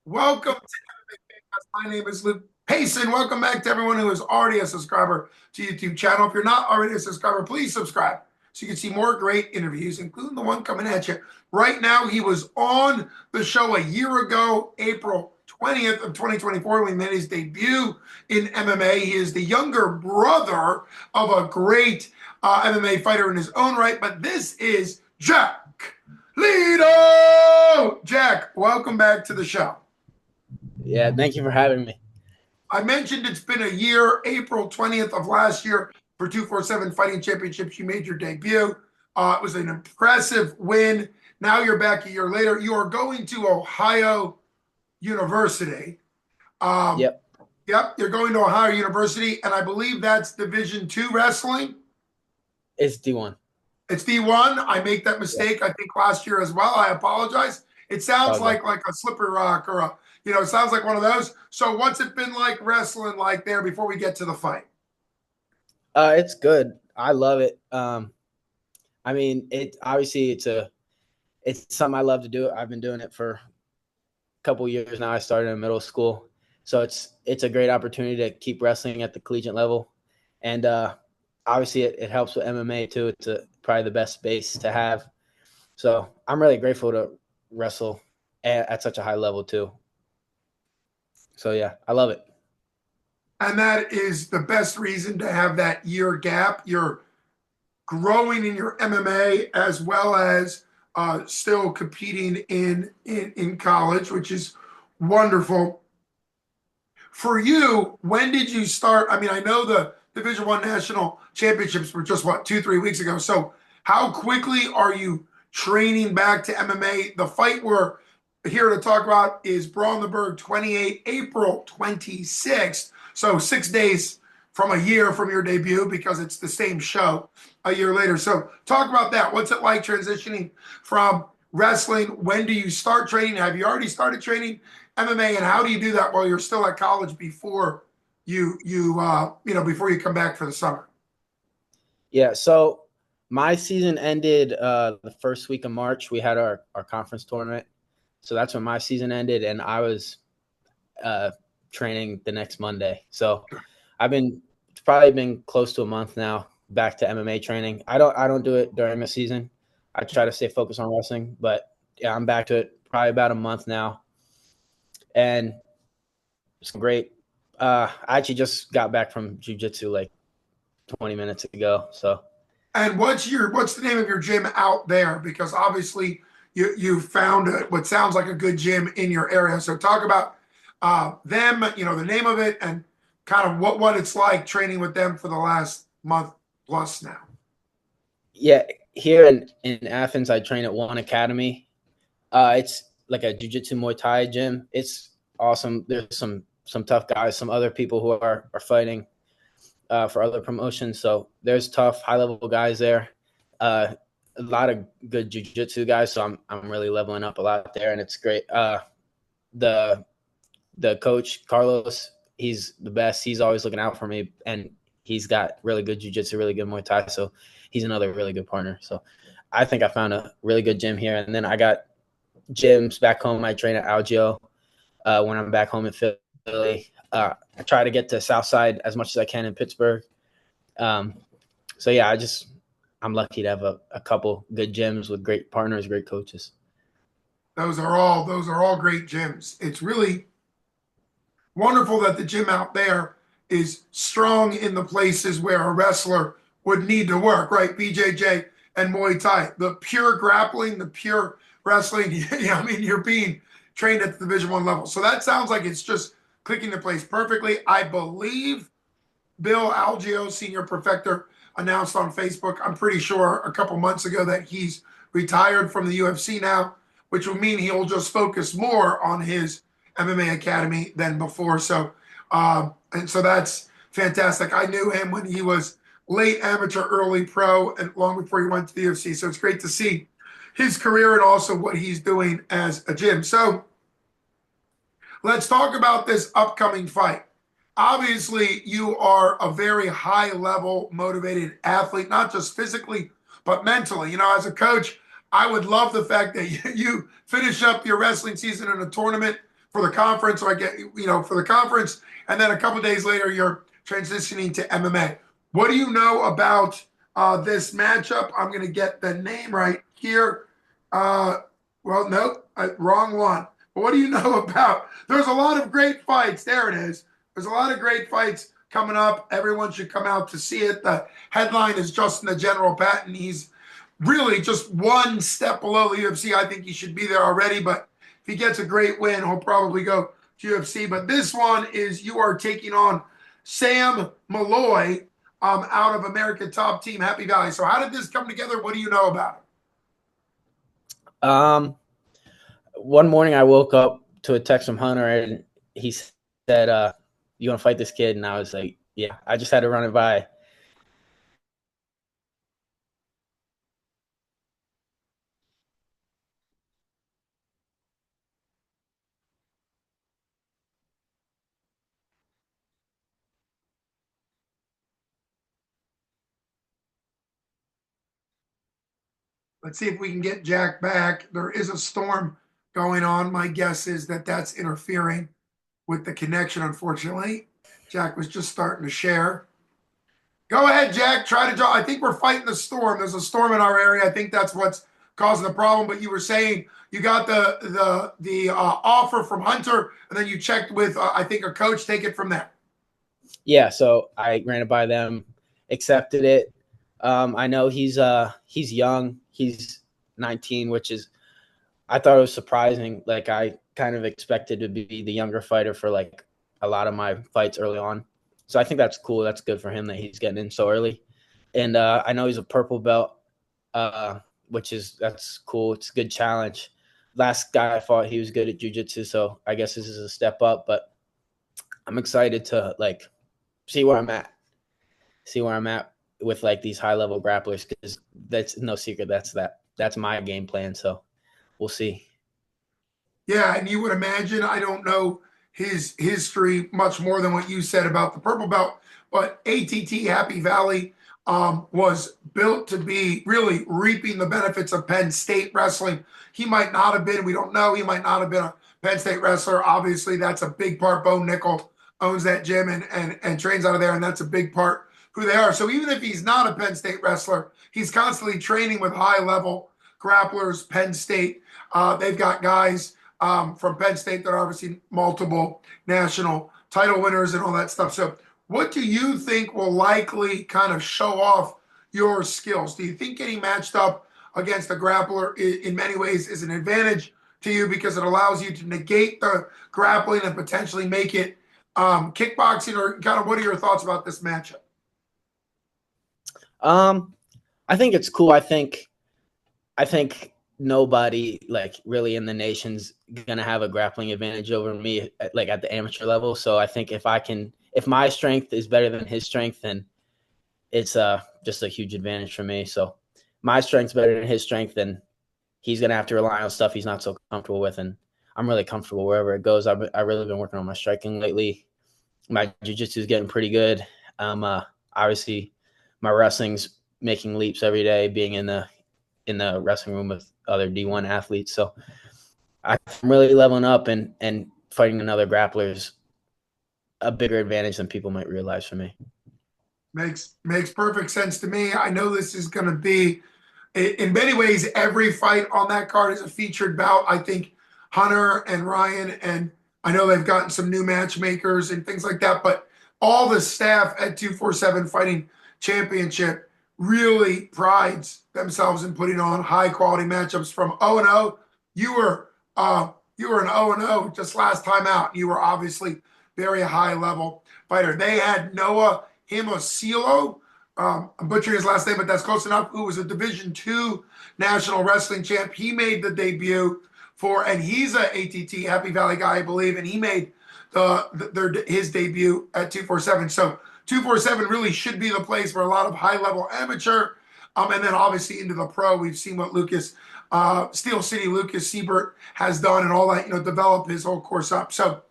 Welcome to my name is Luke Payson. Welcome back to everyone who is already a subscriber to YouTube channel. If you're not already a subscriber, please subscribe so you can see more great interviews, including the one coming at you right now. He was on the show a year ago, April 20th of 2024, when he made his debut in MMA. He is the younger brother of a great MMA fighter in his own right, but this is Jack Lledo. Jack, welcome back to the show. Yeah, thank you for having me. I mentioned it's been a year, April 20th of last year for 247 Fighting Championships. You made your debut. It was an impressive win. Now you're back a year later. You are going to Ohio University. Yep. Yep, you're going to Ohio University, and I believe that's Division II wrestling. It's D1. It's D1. I make that mistake, I think, last year as well. I apologize. It sounds like a slippery rock or a, it sounds like one of those. So what's it been like wrestling like there before we get to the fight? It's good. I love it. I mean, it's something I love to do. I've been doing it for a couple of years now. I started in middle school. So it's a great opportunity to keep wrestling at the collegiate level. And obviously it helps with MMA too. It's probably the best space to have. So I'm really grateful to wrestle at such a high level too. So yeah, I love it. And that is the best reason to have that year gap. You're growing in your MMA as well as still competing in college, which is wonderful. For you, when did you start? I mean, I know the Division I national championships were just 2-3 weeks ago. So how quickly are you training back to MMA? The fight we're here to talk about is Brawl in the Burgh 28, April 26th. So 6 days from a year from your debut, because it's the same show a year later. So talk about that. What's it like transitioning from wrestling? When do you start training? Have you already started training MMA? And how do you do that while you're still at college before before you come back for the summer? Yeah. So my season ended the first week of March. We had our conference tournament. So that's when my season ended, and I was training the next Monday. So it's probably been close to a month now back to MMA training. I don't do it during the season. I try to stay focused on wrestling, but yeah, I'm back to it probably about a month now. And it's great. I actually just got back from jiu-jitsu like 20 minutes ago. So and what's the name of your gym out there? Because obviously you found what sounds like a good gym in your area. So talk about them, the name of it, and kind of what it's like training with them for the last month plus now. Yeah, here in Athens, I train at One Academy. It's like a jiu-jitsu Muay Thai gym. It's awesome. There's some tough guys, some other people who are fighting for other promotions. So there's tough, high-level guys there. A lot of good jiu-jitsu guys. So I'm really leveling up a lot there, and it's great. The coach Carlos, he's the best. He's always looking out for me, and he's got really good jiu-jitsu, really good Muay Thai. So he's another really good partner. So I think I found a really good gym here. And then I got gyms back home. I train at Algio when I'm back home in Philly. I try to get to Southside as much as I can in Pittsburgh. So yeah, I'm lucky to have a couple good gyms with great partners, great coaches. Those are all great gyms. It's really wonderful that the gym out there is strong in the places where a wrestler would need to work, right? BJJ and Muay Thai, the pure grappling, the pure wrestling. I mean, you're being trained at the Division I level. So that sounds like it's just clicking into place perfectly. I believe Bill Algio, senior perfecter, announced on Facebook, I'm pretty sure a couple months ago, that he's retired from the UFC now, which will mean he'll just focus more on his MMA academy than before. So, and so that's fantastic. I knew him when he was late amateur, early pro, and long before he went to the UFC. So it's great to see his career and also what he's doing as a gym. So let's talk about this upcoming fight. Obviously, you are a very high-level motivated athlete, not just physically, but mentally. As a coach, I would love the fact that you finish up your wrestling season in a tournament for the conference. So I get, for the conference. And then a couple days later, you're transitioning to MMA. What do you know about this matchup? I'm going to get the name right here. Well, no, wrong one. But what do you know about? There's a lot of great fights. There it is. There's a lot of great fights coming up. Everyone should come out to see it. The headline is Justin the General Patton. He's really just one step below the UFC. I think he should be there already, but if he gets a great win, he'll probably go to UFC. But this one is you are taking on Sam Malloy out of America Top Team Happy Valley. So how did this come together? What do you know about it? One morning I woke up to a text from Hunter and he said, you want to fight this kid? And I was like, yeah, I just had to run it by. Let's see if we can get Jack back. There is a storm going on. My guess is that that's interfering with the connection, unfortunately. Jack was just starting to share. Go ahead, Jack. Try to draw. I think we're fighting the storm. There's a storm in our area. I think that's what's causing the problem. But you were saying you got the offer from Hunter, and then you checked with I think a coach. Take it from there. Yeah, so I ran it by them, accepted it. I know he's young. He's 19, which is I thought it was surprising. Like I kind of expected to be the younger fighter for like a lot of my fights early on. So I think that's cool. That's good for him that he's getting in so early. And I know he's a purple belt, that's cool. It's a good challenge. Last guy I fought, he was good at jiu-jitsu, so I guess this is a step up. But I'm excited to like see where I'm at with like these high-level grapplers because that's no secret. That's my game plan. So we'll see. Yeah, and you would imagine, I don't know his history much more than what you said about the purple belt, but ATT Happy Valley was built to be really reaping the benefits of Penn State wrestling. He might not have been, we don't know, he might not have been a Penn State wrestler. Obviously, that's a big part. Bo Nickel owns that gym and trains out of there, and that's a big part who they are. So even if he's not a Penn State wrestler, he's constantly training with high-level grapplers, Penn State. They've got guys from Penn State that are obviously multiple national title winners and all that stuff. So what do you think will likely kind of show off your skills? Do you think getting matched up against a grappler in many ways is an advantage to you because it allows you to negate the grappling and potentially make it kickboxing, or kind of what are your thoughts about this matchup? I think it's cool. I think nobody like really in the nation's gonna have a grappling advantage over me like at the amateur level. So I think if my strength is better than his strength, then it's just a huge advantage for me. So my strength's better than his strength, then he's gonna have to rely on stuff he's not so comfortable with, and I'm really comfortable wherever it goes. I've really been working on my striking lately. My jiu-jitsu is getting pretty good. Obviously my wrestling's making leaps every day, being in the wrestling room with other D1 athletes. So I'm really leveling up, and fighting another grappler is a bigger advantage than people might realize for me. Makes perfect sense to me. I know this is going to be, in many ways, every fight on that card is a featured bout. I think Hunter and Ryan, and I know they've gotten some new matchmakers and things like that, but all the staff at 247 Fighting Championship really prides themselves in putting on high quality matchups. From 0-0, you were an 0-0 just last time out. You were obviously very high level fighter. They had Noah Himosilo, I'm butchering his last name, but that's close enough, who was a Division II national wrestling champ. He made the debut and he's a ATT Happy Valley guy, I believe, and he made his debut at 247. So 247 really should be the place for a lot of high-level amateur, and then obviously into the pro. We've seen what Steel City Lucas Siebert has done and all that, develop his whole course up. So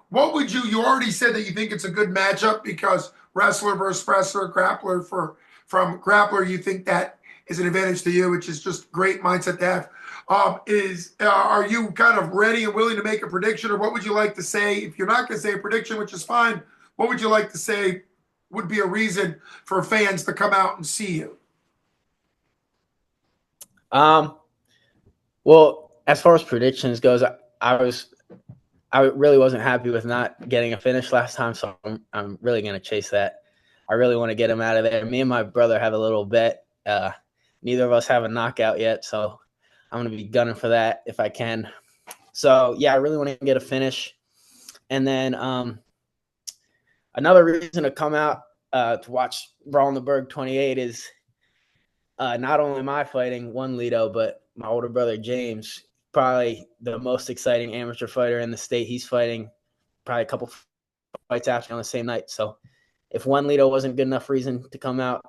what would you already said that you think it's a good matchup because wrestler versus wrestler, grappler from grappler, you think that is an advantage to you, which is just great mindset to have. Are you kind of ready and willing to make a prediction, or what would you like to say? If you're not going to say a prediction, which is fine, what would you like to say would be a reason for fans to come out and see you? Um, well, as far as predictions goes, I really wasn't happy with not getting a finish last time, so I'm really gonna chase that. I really want to get him out of there. Me and my brother have a little bet. Neither of us have a knockout yet, so I'm gonna be gunning for that if I can. So yeah, I really want to get a finish, and then another reason to come out to watch Brawl in the Burgh 28 is not only am I fighting one Lledo, but my older brother James, probably the most exciting amateur fighter in the state. He's fighting probably a couple fights after on the same night. So if one Lledo wasn't good enough reason to come out,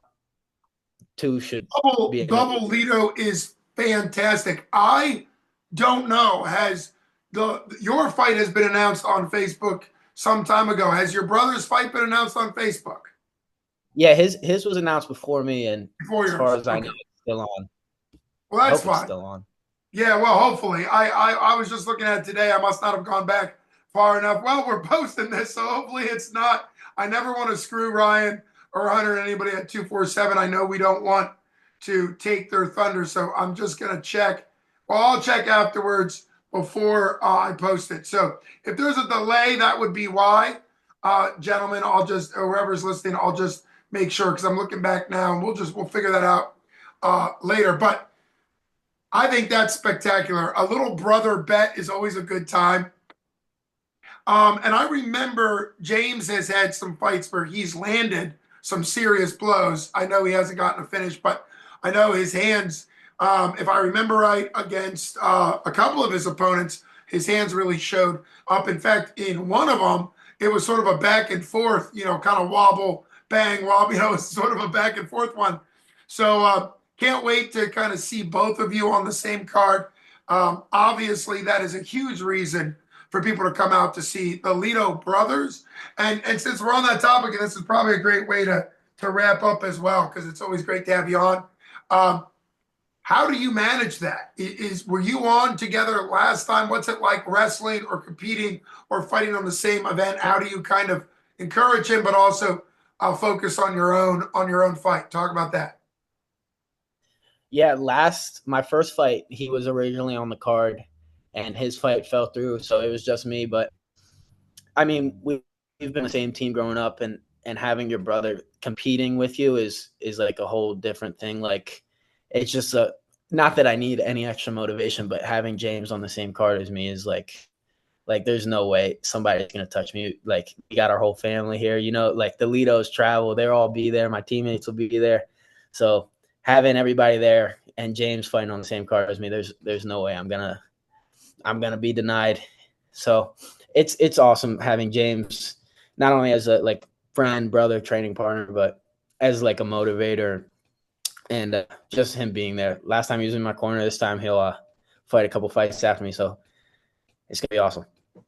two should be enough. Double Lido is fantastic. I don't know. Has your fight has been announced on Facebook some time ago? Has your brother's fight been announced on Facebook? Yeah, his was announced before me, and Before as yours. far as I Okay. know, it's still on. Well, I that's hope it's fine. still on. Yeah, well, hopefully. I was just looking at it today. I must not have gone back far enough. Well, we're posting this, so hopefully it's not. I never want to screw Ryan or Hunter or anybody at 247. I know we don't want to take their thunder, so I'm just going to check. Well, I'll check afterwards before I post it. So if there's a delay, that would be why. Gentlemen, I'll just, whoever's listening, I'll just make sure, because I'm looking back now, and we'll figure that out later. But I think that's spectacular. A little brother bet is always a good time. And I remember James has had some fights where he's landed some serious blows. I know he hasn't gotten a finish, but I know his hands, if I remember right, against a couple of his opponents, his hands really showed up. In fact, in one of them, it was sort of a back and forth, kind of wobble, bang, wobble, it's sort of a back and forth one. So can't wait to kind of see both of you on the same card. Obviously, that is a huge reason for people to come out to see the Lledo brothers. And since we're on that topic, and this is probably a great way to wrap up as well, because it's always great to have you on. How do you manage that? Were you on together last time? What's it like wrestling or competing or fighting on the same event? How do you kind of encourage him, but also focus on your own fight? Talk about that. Yeah, my first fight, he was originally on the card, and his fight fell through, so it was just me. But I mean, we've been the same team growing up, and having your brother competing with you is like a whole different thing. Like, it's just not that I need any extra motivation, but having James on the same card as me is like there's no way somebody's gonna touch me. Like, we got our whole family here, like the Lidos travel, they'll all be there, my teammates will be there. So having everybody there and James fighting on the same card as me, there's no way I'm gonna be denied. So it's awesome having James not only as a friend, brother, training partner, but as like a motivator, and just him being there. Last time he was in my corner. This time he'll fight a couple fights after me. So it's gonna be awesome.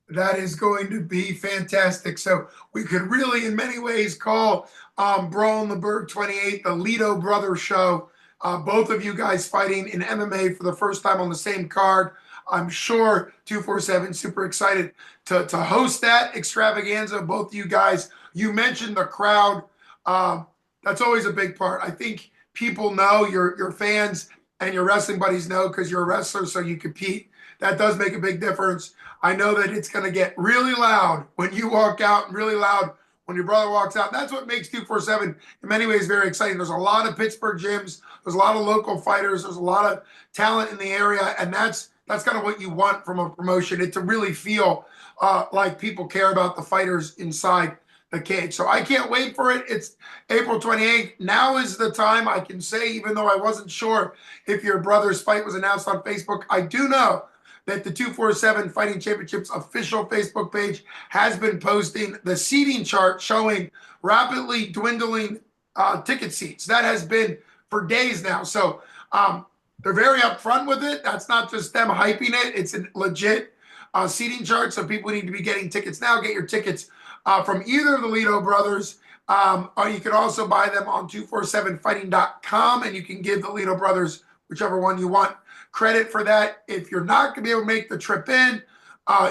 That is going to be fantastic. So we could really, in many ways, call Brawl in the Burgh 28 the Lledo Brothers Show. Both of you guys fighting in MMA for the first time on the same card. I'm sure 247 super excited to host that extravaganza. Both of you guys, you mentioned the crowd. That's always a big part. I think people know, your fans and your wrestling buddies know, because you're a wrestler, so you compete. That does make a big difference. I know that it's going to get really loud when you walk out and really loud when your brother walks out. That's what makes 247 in many ways very exciting. There's a lot of Pittsburgh gyms. There's a lot of local fighters. There's a lot of talent in the area. And that's kind of what you want from a promotion, it to really feel like people care about the fighters inside the cage. So I can't wait for it. It's April 28th. Now is the time. I can say, even though I wasn't sure if your brother's fight was announced on Facebook, I do know that the 247 Fighting Championships official Facebook page has been posting the seating chart showing rapidly dwindling ticket seats. That has been for days now. So they're very upfront with it. That's not just them hyping it. It's a legit seating chart. So people need to be getting tickets now. Get your tickets from either of the Lledo brothers. Or you can also buy them on 247fighting.com, and you can give the Lledo brothers whichever one you want credit for that. If you're not going to be able to make the trip in,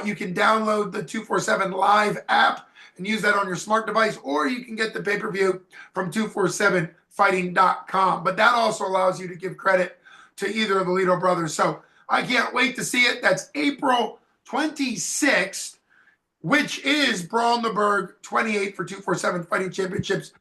you can download the 247 Live app and use that on your smart device, or you can get the pay-per-view from 247fighting.com. But that also allows you to give credit to either of the Lledo brothers. So I can't wait to see it. That's April 26th, which is Brawl in the Burgh 28 for 247 Fighting Championships.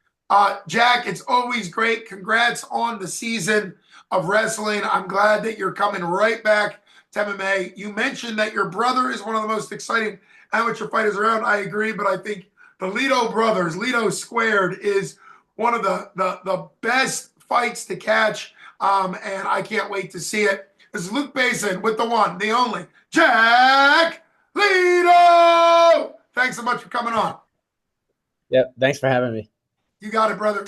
Jack, it's always great. Congrats on the season of wrestling. I'm glad that you're coming right back to MMA. You mentioned that your brother is one of the most exciting amateur fighters around. I agree, but I think the Lledo brothers, Lledo Squared, is one of the best fights to catch, and I can't wait to see it. This is Luke Basin with the one, the only, Jack Lledo! Thanks so much for coming on. Yep. Thanks for having me. You got it, brother.